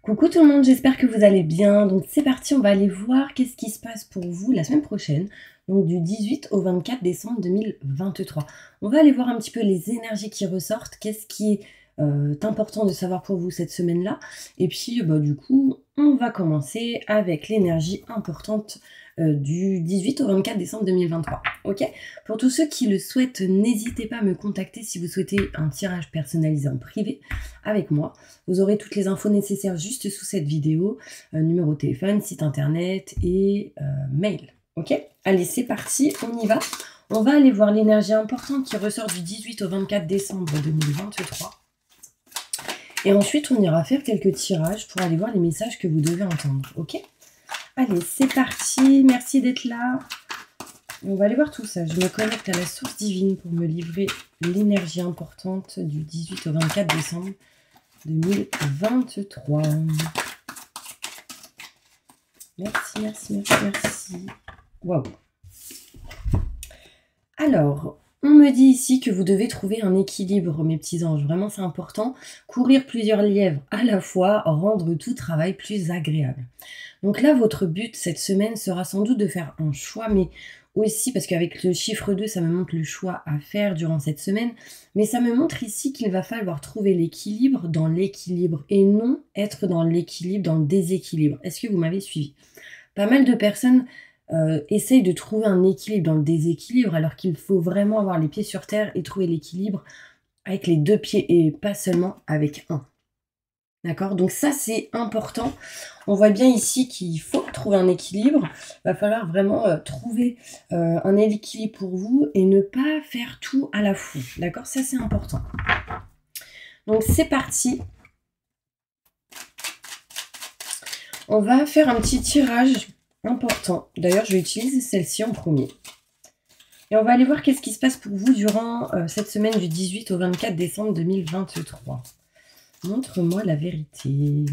Coucou tout le monde, j'espère que vous allez bien. Donc c'est parti, on va aller voir qu'est-ce qui se passe pour vous la semaine prochaine, donc du 18 au 24 décembre 2023. On va aller voir un petit peu les énergies qui ressortent, qu'est-ce qui est important de savoir pour vous cette semaine-là. Et puis du coup, on va commencer avec l'énergie importante du 18 au 24 décembre 2023. Ok? Pour tous ceux qui le souhaitent, n'hésitez pas à me contacter si vous souhaitez un tirage personnalisé en privé avec moi. Vous aurez toutes les infos nécessaires juste sous cette vidéo, numéro de téléphone, site internet et mail. Ok? Allez, c'est parti, on y va. On va aller voir l'énergie importante qui ressort du 18 au 24 décembre 2023. Et ensuite, on ira faire quelques tirages pour aller voir les messages que vous devez entendre. Ok? Allez, c'est parti. Merci d'être là. On va aller voir tout ça. Je me connecte à la source divine pour me livrer l'énergie importante du 18 au 24 décembre 2023. Merci, merci, merci, merci. Waouh. Alors, on me dit ici que vous devez trouver un équilibre, mes petits anges. Vraiment, c'est important. Courir plusieurs lièvres à la fois, rendre tout travail plus agréable. Donc là, votre but cette semaine sera sans doute de faire un choix, mais aussi, parce qu'avec le chiffre 2, ça me montre le choix à faire durant cette semaine, mais ça me montre ici qu'il va falloir trouver l'équilibre dans l'équilibre et non être dans l'équilibre, dans le déséquilibre. Est-ce que vous m'avez suivi? Pas mal de personnes essayent de trouver un équilibre dans le déséquilibre, alors qu'il faut vraiment avoir les pieds sur terre et trouver l'équilibre avec les deux pieds et pas seulement avec un. D'accord? Donc ça, c'est important. On voit bien ici qu'il faut trouver un équilibre. Il va falloir vraiment trouver un équilibre pour vous et ne pas faire tout à la fois. D'accord? Ça, c'est important. Donc c'est parti. On va faire un petit tirage important. D'ailleurs, je vais utiliser celle-ci en premier. Et on va aller voir qu'est-ce qui se passe pour vous durant cette semaine du 18 au 24 décembre 2023. Montre-moi la vérité.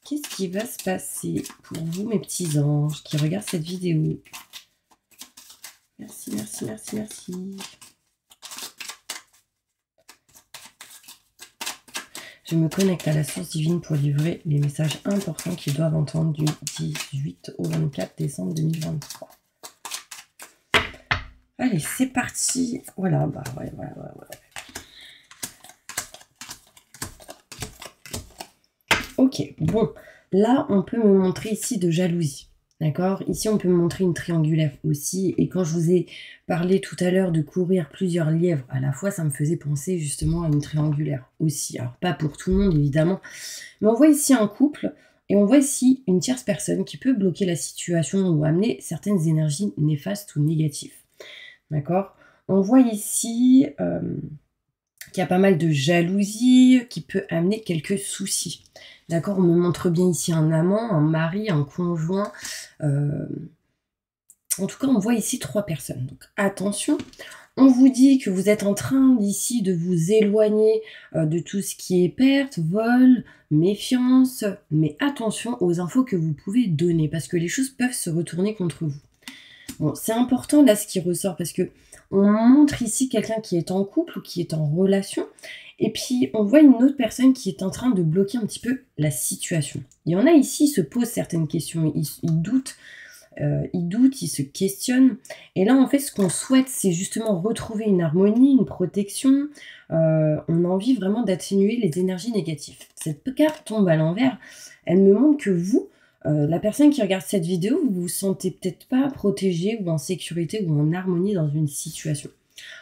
Qu'est-ce qui va se passer pour vous, mes petits anges qui regardent cette vidéo? Merci, merci, merci, merci. Je me connecte à la source divine pour livrer les messages importants qu'ils doivent entendre du 18 au 24 décembre 2023. Allez, c'est parti. Voilà, bah ouais. Ok, bon, là, on peut me montrer ici de jalousie, d'accord? Ici, on peut me montrer une triangulaire aussi, et quand je vous ai parlé tout à l'heure de courir plusieurs lièvres à la fois, ça me faisait penser justement à une triangulaire aussi. Alors, pas pour tout le monde, évidemment, mais on voit ici un couple, et on voit ici une tierce personne qui peut bloquer la situation ou amener certaines énergies néfastes ou négatives, d'accord? On voit ici qu'il y a pas mal de jalousie qui peut amener quelques soucis. D'accord, on me montre bien ici un amant, un mari, un conjoint. En tout cas, on voit ici 3 personnes. Donc attention, on vous dit que vous êtes en train d'ici de vous éloigner de tout ce qui est perte, vol, méfiance. Mais attention aux infos que vous pouvez donner parce que les choses peuvent se retourner contre vous. Bon, c'est important là ce qui ressort parce que on montre ici quelqu'un qui est en couple ou qui est en relation et puis on voit une autre personne qui est en train de bloquer un petit peu la situation. Il y en a ici, ils se posent certaines questions, ils doutent, ils se questionnent et là en fait ce qu'on souhaite c'est justement retrouver une harmonie, une protection, on a envie vraiment d'atténuer les énergies négatives. Cette carte tombe à l'envers, elle me montre que vous, la personne qui regarde cette vidéo, vous vous sentez peut-être pas protégé ou en sécurité ou en harmonie dans une situation.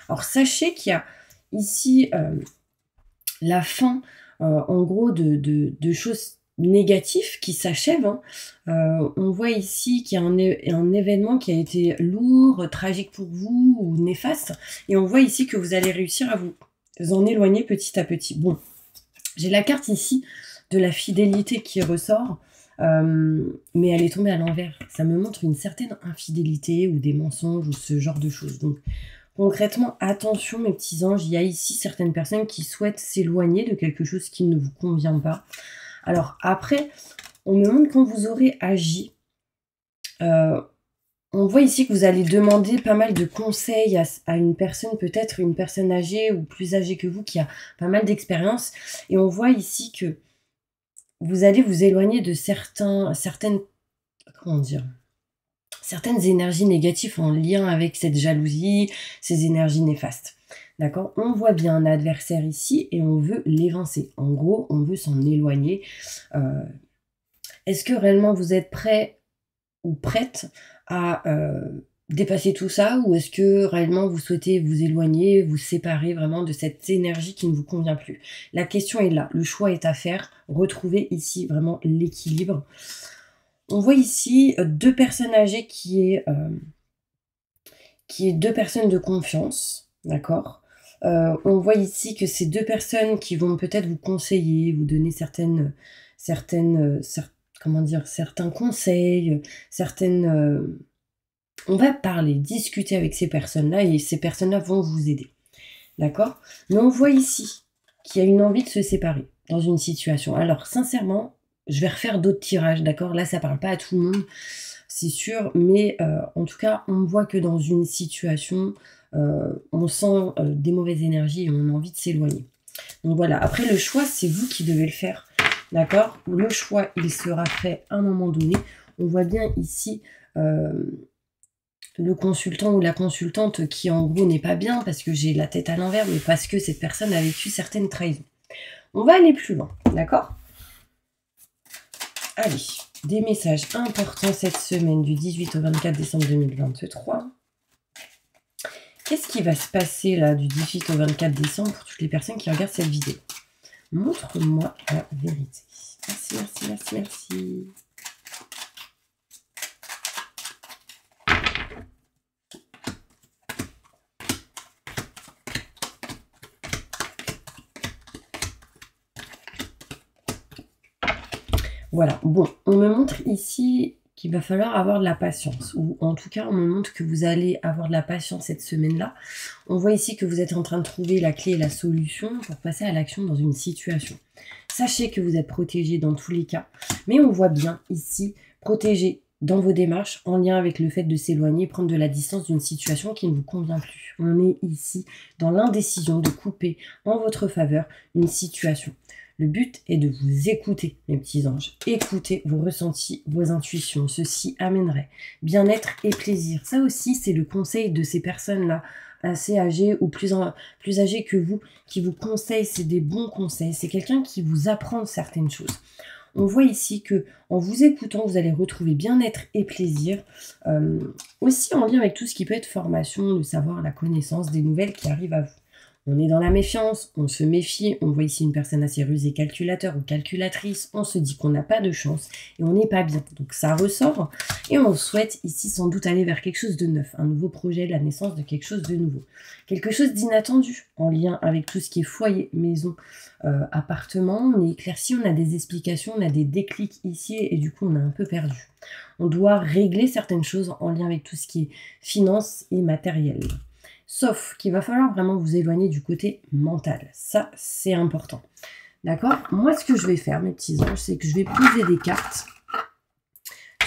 Alors sachez qu'il y a ici la fin, en gros, de choses négatives qui s'achèvent. Hein. On voit ici qu'il y a un événement qui a été lourd, tragique pour vous ou néfaste. Et on voit ici que vous allez réussir à vous en éloigner petit à petit. Bon, j'ai la carte ici de la fidélité qui ressort. Mais elle est tombée à l'envers. Ça me montre une certaine infidélité ou des mensonges ou ce genre de choses. Donc concrètement, attention mes petits anges, il y a ici certaines personnes qui souhaitent s'éloigner de quelque chose qui ne vous convient pas. Alors après, on me montre quand vous aurez agi. On voit ici que vous allez demander pas mal de conseils à une personne, peut-être une personne âgée ou plus âgée que vous qui a pas mal d'expérience. Et on voit ici que vous allez vous éloigner de certaines, comment dire, certaines énergies négatives en lien avec cette jalousie, ces énergies néfastes. D'accord? On voit bien un adversaire ici et on veut l'évincer. En gros, on veut s'en éloigner. Est-ce que réellement vous êtes prêt ou prête à dépasser tout ça, ou est-ce que réellement vous souhaitez vous éloigner, vous séparer vraiment de cette énergie qui ne vous convient plus? La question est là, le choix est à faire. Retrouvez ici vraiment l'équilibre. On voit ici deux personnes âgées qui est deux personnes de confiance, d'accord? On voit ici que c'est deux personnes qui vont peut-être vous conseiller, vous donner certains conseils, on va parler, discuter avec ces personnes-là et ces personnes-là vont vous aider, d'accord? Mais on voit ici qu'il y a une envie de se séparer dans une situation. Alors, sincèrement, je vais refaire d'autres tirages, d'accord? Là, ça parle pas à tout le monde, c'est sûr, mais en tout cas, on voit que dans une situation, on sent des mauvaises énergies et on a envie de s'éloigner. Donc voilà, après le choix, c'est vous qui devez le faire, d'accord? Le choix, il sera fait à un moment donné. On voit bien ici le consultant ou la consultante qui en gros n'est pas bien parce que j'ai la tête à l'envers, mais parce que cette personne a vécu certaines trahisons. On va aller plus loin, d'accord? Allez, des messages importants cette semaine du 18 au 24 décembre 2023. Qu'est-ce qui va se passer là du 18 au 24 décembre pour toutes les personnes qui regardent cette vidéo? Montre-moi la vérité. Merci, merci, merci, merci. Voilà, bon, on me montre ici qu'il va falloir avoir de la patience, ou en tout cas, on me montre que vous allez avoir de la patience cette semaine-là. On voit ici que vous êtes en train de trouver la clé et la solution pour passer à l'action dans une situation. Sachez que vous êtes protégé dans tous les cas, mais on voit bien ici, protégé dans vos démarches, en lien avec le fait de s'éloigner, prendre de la distance d'une situation qui ne vous convient plus. On est ici dans l'indécision de couper en votre faveur une situation. Le but est de vous écouter, mes petits anges. Écoutez vos ressentis, vos intuitions. Ceci amènerait bien-être et plaisir. Ça aussi, c'est le conseil de ces personnes-là, assez âgées ou plus âgées que vous, qui vous conseillent. C'est des bons conseils. C'est quelqu'un qui vous apprend certaines choses. On voit ici que en vous écoutant, vous allez retrouver bien-être et plaisir. Aussi en lien avec tout ce qui peut être formation, le savoir, la connaissance, des nouvelles qui arrivent à vous. On est dans la méfiance, on se méfie, on voit ici une personne assez rusée, calculateur ou calculatrice, on se dit qu'on n'a pas de chance et on n'est pas bien. Donc ça ressort et on souhaite ici sans doute aller vers quelque chose de neuf, un nouveau projet, la naissance de quelque chose de nouveau. Quelque chose d'inattendu en lien avec tout ce qui est foyer, maison, appartement. On est éclairci, on a des explications, on a des déclics ici et du coup on a un peu perdu. On doit régler certaines choses en lien avec tout ce qui est finance et matériel. Sauf qu'il va falloir vraiment vous éloigner du côté mental. Ça, c'est important. D'accord? Moi, ce que je vais faire, mes petits anges, c'est que je vais poser des cartes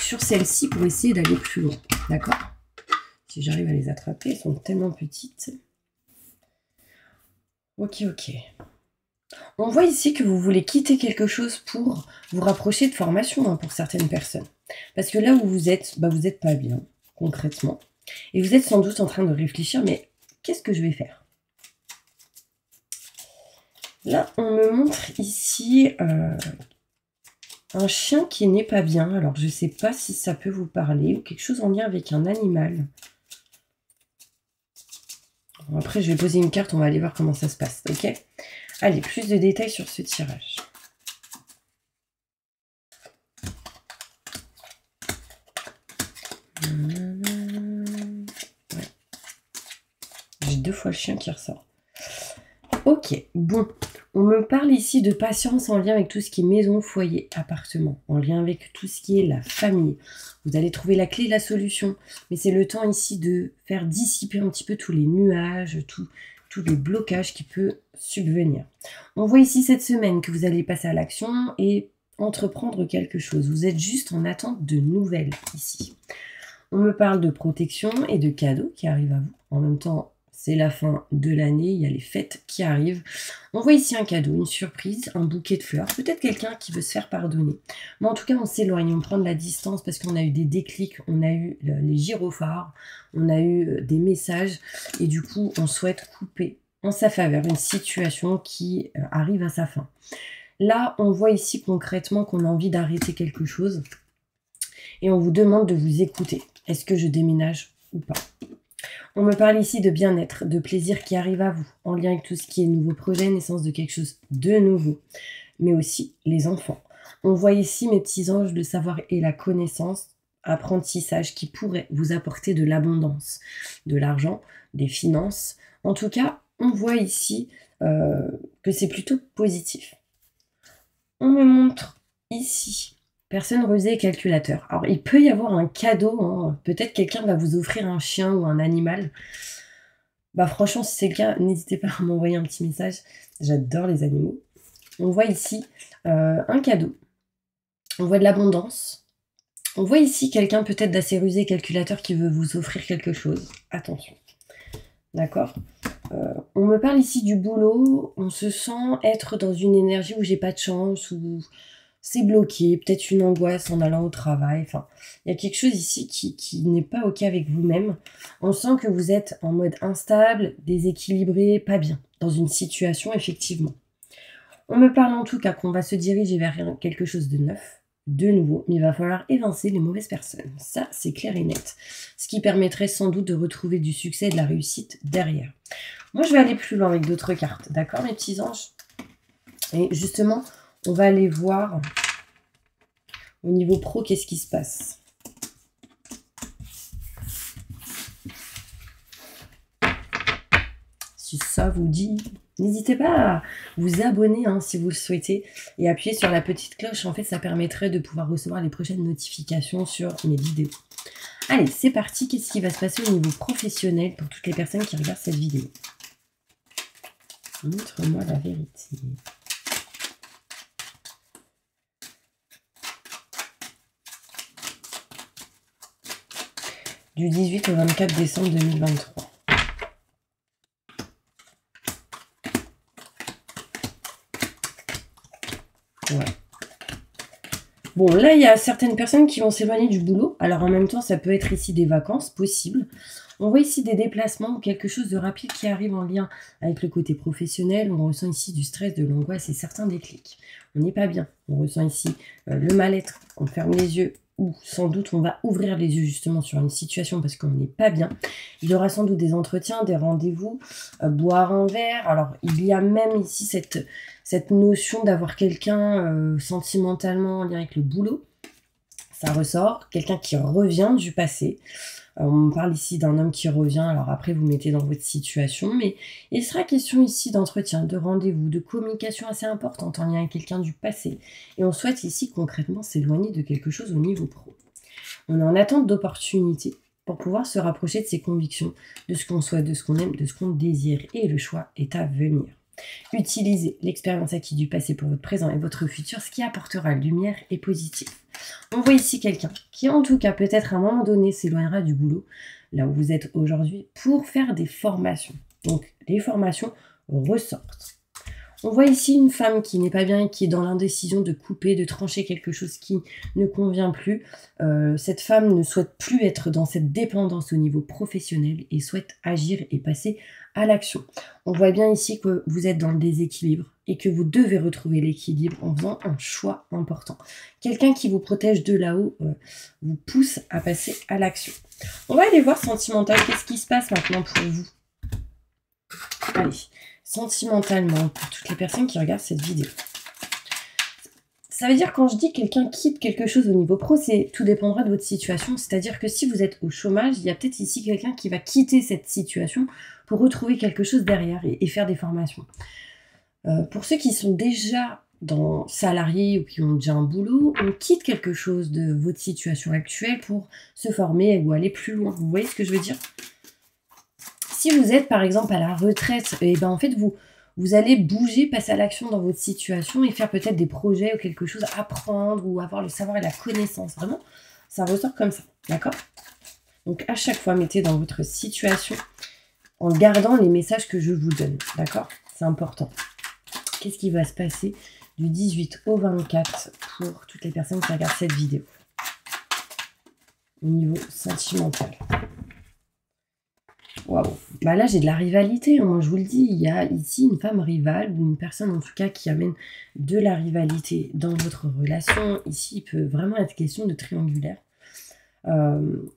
sur celles-ci pour essayer d'aller plus loin. D'accord? Si j'arrive à les attraper, elles sont tellement petites. Ok, ok. On voit ici que vous voulez quitter quelque chose pour vous rapprocher de formation, hein, pour certaines personnes. Parce que là où vous êtes, vous n'êtes pas bien, concrètement. Et vous êtes sans doute en train de réfléchir, mais qu'est-ce que je vais faire? Là, on me montre ici un chien qui n'est pas bien. Alors, je ne sais pas si ça peut vous parler ou quelque chose en lien avec un animal. Bon, après, je vais poser une carte, on va aller voir comment ça se passe, ok? Allez, plus de détails sur ce tirage. Ouais. J'ai 2 fois le chien qui ressort. Ok, bon, on me parle ici de patience en lien avec tout ce qui est maison, foyer, appartement, en lien avec tout ce qui est la famille. Vous allez trouver la clé, la solution, mais c'est le temps ici de faire dissiper un petit peu tous les nuages, tous les blocages qui peuvent subvenir. On voit ici cette semaine que vous allez passer à l'action et entreprendre quelque chose. Vous êtes juste en attente de nouvelles ici. On me parle de protection et de cadeaux qui arrivent à vous. En même temps, c'est la fin de l'année, il y a les fêtes qui arrivent. On voit ici un cadeau, une surprise, un bouquet de fleurs, peut-être quelqu'un qui veut se faire pardonner. Mais en tout cas, on s'éloigne, on prend de la distance parce qu'on a eu des déclics, on a eu les gyrophares, on a eu des messages et du coup, on souhaite couper en sa faveur une situation qui arrive à sa fin. Là, on voit ici concrètement qu'on a envie d'arrêter quelque chose et on vous demande de vous écouter. Est-ce que je déménage ou pas? On me parle ici de bien-être, de plaisir qui arrive à vous, en lien avec tout ce qui est nouveau projet, naissance de quelque chose de nouveau, mais aussi les enfants. On voit ici, mes petits anges, le savoir et la connaissance, apprentissage qui pourrait vous apporter de l'abondance, de l'argent, des finances. En tout cas, on voit ici que c'est plutôt positif. On me montre ici personne rusée et calculateur. Alors, il peut y avoir un cadeau, hein. Peut-être quelqu'un va vous offrir un chien ou un animal. Bah franchement, si c'est le cas, n'hésitez pas à m'envoyer un petit message. J'adore les animaux. On voit ici un cadeau. On voit de l'abondance. On voit ici quelqu'un peut-être d'assez rusé et calculateur qui veut vous offrir quelque chose. Attention. D'accord. On me parle ici du boulot. On se sent être dans une énergie où j'ai pas de chance, où c'est bloqué, peut-être une angoisse en allant au travail. Enfin, il y a quelque chose ici qui n'est pas OK avec vous-même. On sent que vous êtes en mode instable, déséquilibré, pas bien, dans une situation, effectivement. On me parle en tout cas qu'on va se diriger vers quelque chose de neuf, de nouveau, mais il va falloir évincer les mauvaises personnes. Ça, c'est clair et net. Ce qui permettrait sans doute de retrouver du succès et de la réussite derrière. Moi, je vais aller plus loin avec d'autres cartes, d'accord, mes petits anges? Et justement, on va aller voir au niveau pro, qu'est-ce qui se passe. Si ça vous dit, n'hésitez pas à vous abonner hein, si vous le souhaitez et appuyer sur la petite cloche. En fait, ça permettrait de pouvoir recevoir les prochaines notifications sur mes vidéos. Allez, c'est parti. Qu'est-ce qui va se passer au niveau professionnel pour toutes les personnes qui regardent cette vidéo? Montre-moi la vérité. Du 18 au 24 décembre 2023. Ouais. Bon, là, il y a certaines personnes qui vont s'éloigner du boulot. Alors, en même temps, ça peut être ici des vacances, possible. On voit ici des déplacements ou quelque chose de rapide qui arrive en lien avec le côté professionnel. On ressent ici du stress, de l'angoisse et certains déclics. On n'est pas bien. On ressent ici le mal-être. On ferme les yeux. Ou sans doute on va ouvrir les yeux justement sur une situation parce qu'on n'est pas bien. Il y aura sans doute des entretiens, des rendez-vous, boire un verre. Alors il y a même ici cette notion d'avoir quelqu'un sentimentalement en lien avec le boulot. Ça ressort, quelqu'un qui revient du passé. On parle ici d'un homme qui revient, alors après vous mettez dans votre situation, mais il sera question ici d'entretien, de rendez-vous, de communication assez importante en lien avec quelqu'un du passé. Et on souhaite ici concrètement s'éloigner de quelque chose au niveau pro. On est en attente d'opportunités pour pouvoir se rapprocher de ses convictions, de ce qu'on souhaite, de ce qu'on aime, de ce qu'on désire. Et le choix est à venir. Utilisez l'expérience acquise du passé pour votre présent et votre futur, ce qui apportera lumière et positif. On voit ici quelqu'un qui, en tout cas, peut-être à un moment donné, s'éloignera du boulot, là où vous êtes aujourd'hui, pour faire des formations. Donc, les formations ressortent. On voit ici une femme qui n'est pas bien et qui est dans l'indécision de couper, de trancher quelque chose qui ne convient plus. Cette femme ne souhaite plus être dans cette dépendance au niveau professionnel et souhaite agir et passer à l'action. On voit bien ici que vous êtes dans le déséquilibre et que vous devez retrouver l'équilibre en faisant un choix important. Quelqu'un qui vous protège de là-haut vous pousse à passer à l'action. On va aller voir sentimental. Qu'est-ce qui se passe maintenant pour vous? Allez, sentimentalement, pour toutes les personnes qui regardent cette vidéo. Ça veut dire quand je dis quelqu'un quitte quelque chose au niveau pro, tout dépendra de votre situation. C'est-à-dire que si vous êtes au chômage, il y a peut-être ici quelqu'un qui va quitter cette situation pour retrouver quelque chose derrière et faire des formations. Pour ceux qui sont déjà salariés ou qui ont déjà un boulot, on quitte quelque chose de votre situation actuelle pour se former ou aller plus loin. Vous voyez ce que je veux dire? Si vous êtes par exemple à la retraite, et ben en fait vous allez bouger, passer à l'action dans votre situation et faire peut-être des projets ou quelque chose à apprendre ou avoir le savoir et la connaissance. Vraiment, ça ressort comme ça, d'accord? Donc à chaque fois, mettez dans votre situation en gardant les messages que je vous donne. D'accord? C'est important. Qu'est-ce qui va se passer du 18 au 24 pour toutes les personnes qui regardent cette vidéo au niveau sentimental? Waouh! Bah là, j'ai de la rivalité, hein. Moi, je vous le dis, il y a ici une femme rivale, ou une personne en tout cas qui amène de la rivalité dans votre relation. Ici, il peut vraiment être question de triangulaire.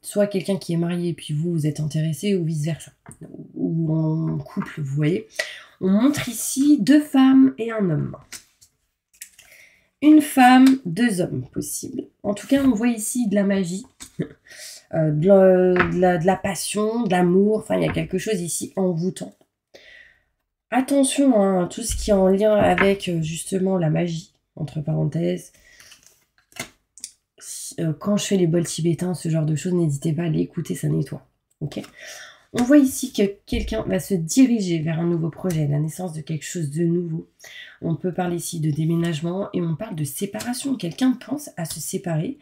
Soit quelqu'un qui est marié et puis vous êtes intéressé, ou vice-versa. Ou en couple, vous voyez. On montre ici 2 femmes et un homme. Une femme, 2 hommes possibles. En tout cas, on voit ici de la magie. De la passion, de l'amour, enfin il y a quelque chose ici envoûtant. Attention, hein, tout ce qui est en lien avec justement la magie, entre parenthèses. Quand je fais les bols tibétains, ce genre de choses, n'hésitez pas à l'écouter, ça nettoie. Ok. On voit ici que quelqu'un va se diriger vers un nouveau projet, la naissance de quelque chose de nouveau. On peut parler ici de déménagement et on parle de séparation. Quelqu'un pense à se séparer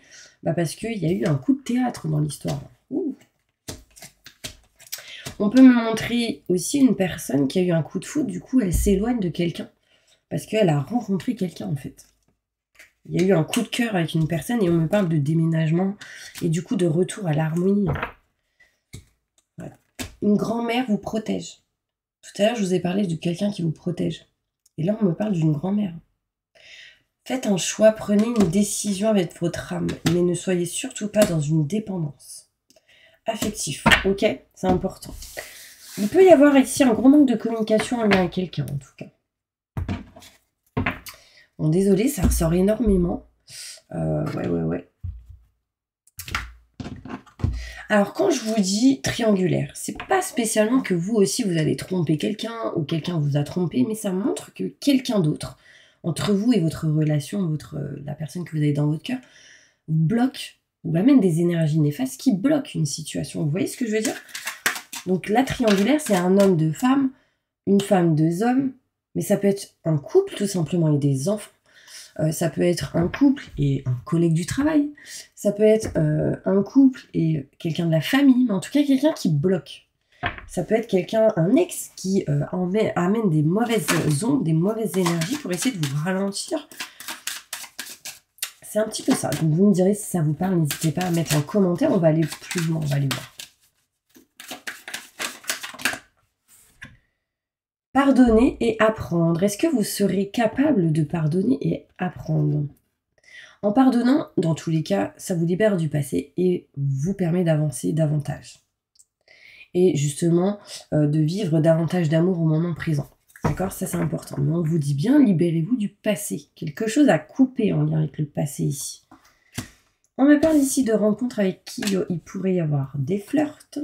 parce qu'il y a eu un coup de théâtre dans l'histoire. On peut me montrer aussi une personne qui a eu un coup de foudre, du coup elle s'éloigne de quelqu'un parce qu'elle a rencontré quelqu'un en fait. Il y a eu un coup de cœur avec une personne et on me parle de déménagement et du coup de retour à l'harmonie. Voilà. Une grand-mère vous protège. Tout à l'heure, je vous ai parlé de quelqu'un qui vous protège. Et là, on me parle d'une grand-mère. Faites un choix, prenez une décision avec votre âme, mais ne soyez surtout pas dans une dépendance. Affectif, ok? C'est important. Il peut y avoir ici un gros manque de communication en lien avec quelqu'un, en tout cas. Bon, désolé, ça ressort énormément. Ouais. Alors, quand je vous dis triangulaire, c'est pas spécialement que vous aussi, vous allez tromper quelqu'un ou quelqu'un vous a trompé, mais ça montre que quelqu'un d'autre, entre vous et votre relation, la personne que vous avez dans votre cœur, bloque ou amène des énergies néfastes qui bloquent une situation. Vous voyez ce que je veux dire? Donc, la triangulaire, c'est un homme, 2 femmes, une femme, 2 hommes, mais ça peut être un couple, tout simplement, et des enfants. Ça peut être un couple et un collègue du travail. Ça peut être un couple et quelqu'un de la famille, mais en tout cas quelqu'un qui bloque. Ça peut être quelqu'un, un ex qui amène des mauvaises ondes, des mauvaises énergies pour essayer de vous ralentir. C'est un petit peu ça. Donc vous me direz si ça vous parle, n'hésitez pas à mettre en commentaire, on va aller plus loin, on va aller voir. Pardonner et apprendre. Est-ce que vous serez capable de pardonner et apprendre? En pardonnant, dans tous les cas, ça vous libère du passé et vous permet d'avancer davantage. Et justement, de vivre davantage d'amour au moment présent. D'accord? Ça, c'est important. Mais on vous dit bien, libérez-vous du passé. Quelque chose à couper en lien avec le passé ici. On me parle ici de rencontres avec qui il pourrait y avoir des flirts,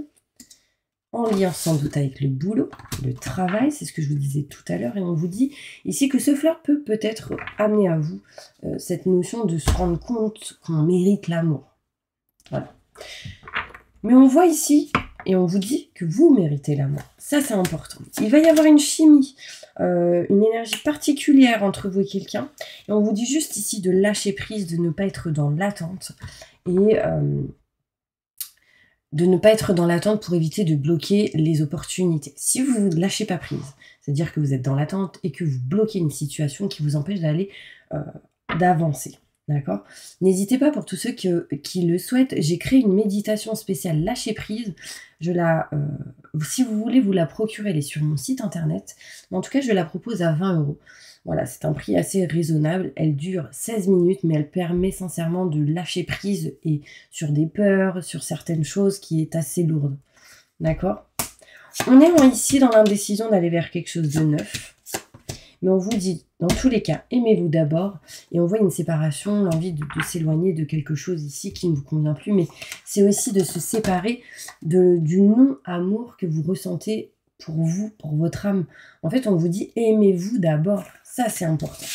en lien sans doute avec le boulot, le travail, c'est ce que je vous disais tout à l'heure, et on vous dit ici que ce flirt peut peut-être amener à vous cette notion de se rendre compte qu'on mérite l'amour. Voilà. Mais on voit ici, et on vous dit que vous méritez l'amour. Ça, c'est important. Il va y avoir une chimie, une énergie particulière entre vous et quelqu'un, et on vous dit juste ici de lâcher prise, de ne pas être dans l'attente, et de ne pas être dans l'attente pour éviter de bloquer les opportunités. Si vous ne lâchez pas prise, c'est-à-dire que vous êtes dans l'attente et que vous bloquez une situation qui vous empêche d'aller, d'avancer. D'accord? N'hésitez pas, pour tous ceux qui le souhaitent, j'ai créé une méditation spéciale lâcher prise. Si vous voulez vous la procurer, elle est sur mon site internet. Mais en tout cas, je la propose à 20 €. Voilà, c'est un prix assez raisonnable. Elle dure 16 minutes, mais elle permet sincèrement de lâcher prise et sur des peurs, sur certaines choses qui est assez lourde. D'accord? On est ici dans l'indécision d'aller vers quelque chose de neuf. Mais on vous dit, dans tous les cas, aimez-vous d'abord. Et on voit une séparation, l'envie de s'éloigner de quelque chose ici qui ne vous convient plus. Mais c'est aussi de se séparer du non-amour que vous ressentez pour vous, pour votre âme. En fait, on vous dit, aimez-vous d'abord. Ça, c'est important.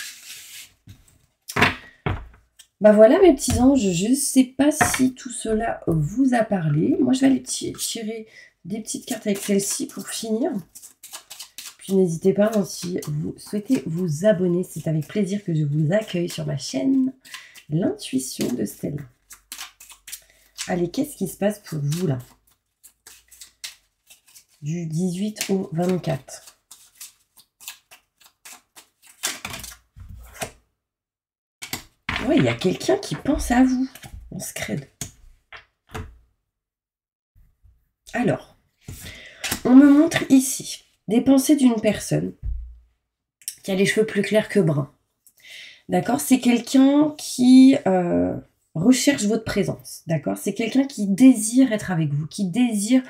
Bah voilà, mes petits anges. Je ne sais pas si tout cela vous a parlé. Moi, je vais aller tirer des petites cartes avec celle-ci pour finir. Puis n'hésitez pas, si vous souhaitez vous abonner, c'est avec plaisir que je vous accueille sur ma chaîne L'intuition de Stella. Allez, qu'est-ce qui se passe pour vous là? du 18 au 24. Ouais, il y a quelqu'un qui pense à vous. On se crée. Alors, on me montre ici des pensées d'une personne qui a les cheveux plus clairs que bruns. D'accord? C'est quelqu'un qui recherche votre présence. D'accord? C'est quelqu'un qui désire être avec vous, qui désire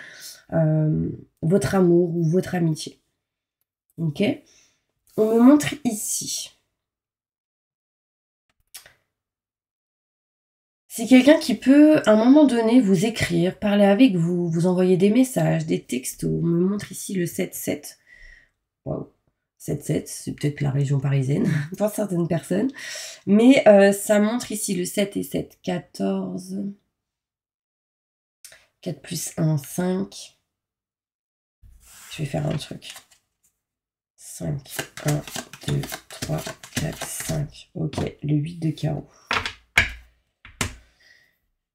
votre amour ou votre amitié. Ok? On me montre ici. C'est quelqu'un qui peut, à un moment donné, vous écrire, parler avec vous, vous envoyer des messages, des textos. On me montre ici le 7-7. Waouh! 7-7, c'est peut-être la région parisienne pour certaines personnes. Mais ça montre ici le 7 et 7, 14. 4 plus 1, 5. Je vais faire un truc. 5, 1, 2, 3, 4, 5. Ok, le 8 de carreau.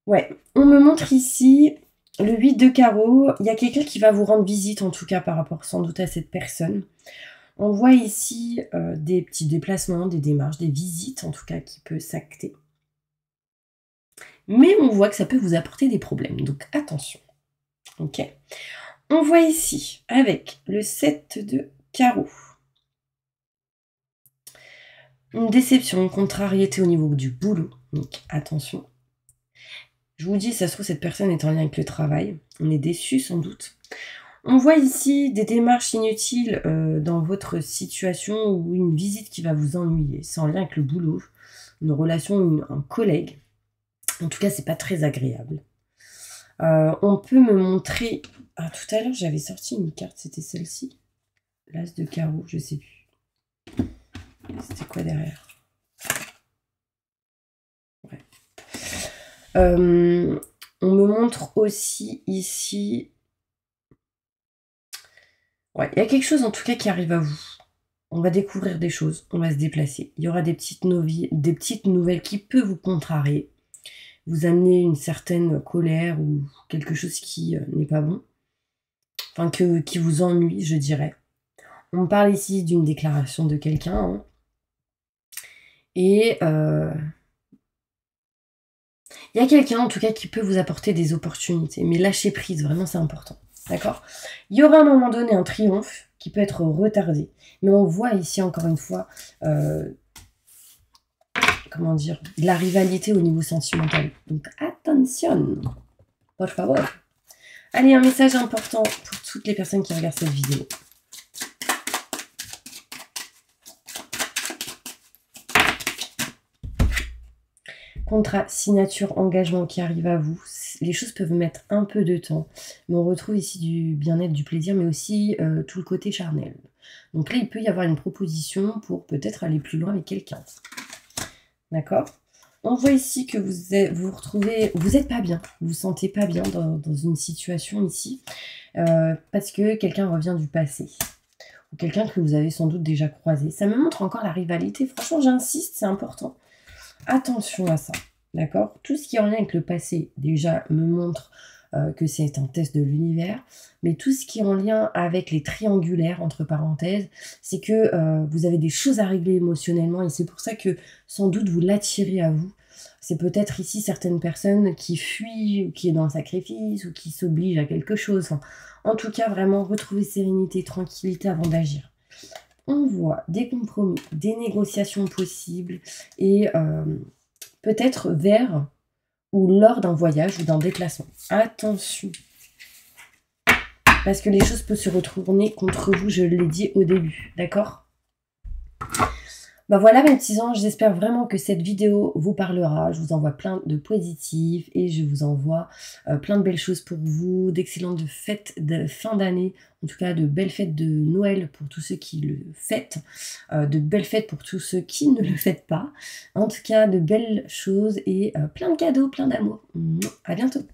Ouais, on me montre ici le 8 de carreau. Il y a quelqu'un qui va vous rendre visite, en tout cas par rapport sans doute à cette personne. On voit ici des petits déplacements, des démarches, des visites en tout cas qui peuvent s'acter. Mais on voit que ça peut vous apporter des problèmes, donc attention. Ok. On voit ici avec le 7 de carreau. Une déception, une contrariété au niveau du boulot, donc attention. Je vous dis, ça se trouve, cette personne est en lien avec le travail. On est déçu sans doute. On voit ici des démarches inutiles dans votre situation ou une visite qui va vous ennuyer. C'est en lien avec le boulot, une relation, un collègue. En tout cas, c'est pas très agréable. On peut me montrer... Ah, tout à l'heure, j'avais sorti une carte, c'était celle-ci. L'as de carreau, je sais plus. C'était quoi derrière? Ouais. On me montre aussi ici... Ouais, il y a quelque chose en tout cas qui arrive à vous. On va découvrir des choses, on va se déplacer. Il y aura des petites nouvelles qui peuvent vous contrarier, vous amener une certaine colère ou quelque chose qui n'est pas bon. Enfin, qui vous ennuie, je dirais. On parle ici d'une déclaration de quelqu'un. Hein. Et il y a quelqu'un en tout cas qui peut vous apporter des opportunités. Mais lâchez prise, vraiment c'est important. D'accord? Il y aura à un moment donné un triomphe qui peut être retardé. Mais on voit ici encore une fois, comment dire, de la rivalité au niveau sentimental. Donc attention, por favor. Allez, un message important pour toutes les personnes qui regardent cette vidéo. Contrat, signature, engagement qui arrive à vous. Les choses peuvent mettre un peu de temps, mais on retrouve ici du bien-être, du plaisir, mais aussi tout le côté charnel. Donc là, il peut y avoir une proposition pour peut-être aller plus loin avec quelqu'un. D'accord? On voit ici que vous retrouvez, vous n'êtes pas bien, vous vous sentez pas bien dans une situation ici, parce que quelqu'un revient du passé, ou quelqu'un que vous avez sans doute déjà croisé. Ça me montre encore la rivalité, franchement j'insiste, c'est important. Attention à ça, d'accord? Tout ce qui est en lien avec le passé, déjà, me montre que c'est un test de l'univers, mais tout ce qui est en lien avec les triangulaires, entre parenthèses, c'est que vous avez des choses à régler émotionnellement, et c'est pour ça que, sans doute, vous l'attirez à vous. C'est peut-être ici certaines personnes qui fuient, ou qui est dans le sacrifice, ou qui s'obligent à quelque chose. Enfin, en tout cas, vraiment, retrouver sérénité, tranquillité avant d'agir. On voit des compromis, des négociations possibles et peut-être vers ou lors d'un voyage ou d'un déplacement. Attention, parce que les choses peuvent se retourner contre vous, je l'ai dit au début, d'accord? Ben voilà mes petits anges, j'espère vraiment que cette vidéo vous parlera. Je vous envoie plein de positifs et je vous envoie plein de belles choses pour vous, d'excellentes fêtes de fin d'année, en tout cas de belles fêtes de Noël pour tous ceux qui le fêtent, de belles fêtes pour tous ceux qui ne le fêtent pas. En tout cas, de belles choses et plein de cadeaux, plein d'amour. À bientôt.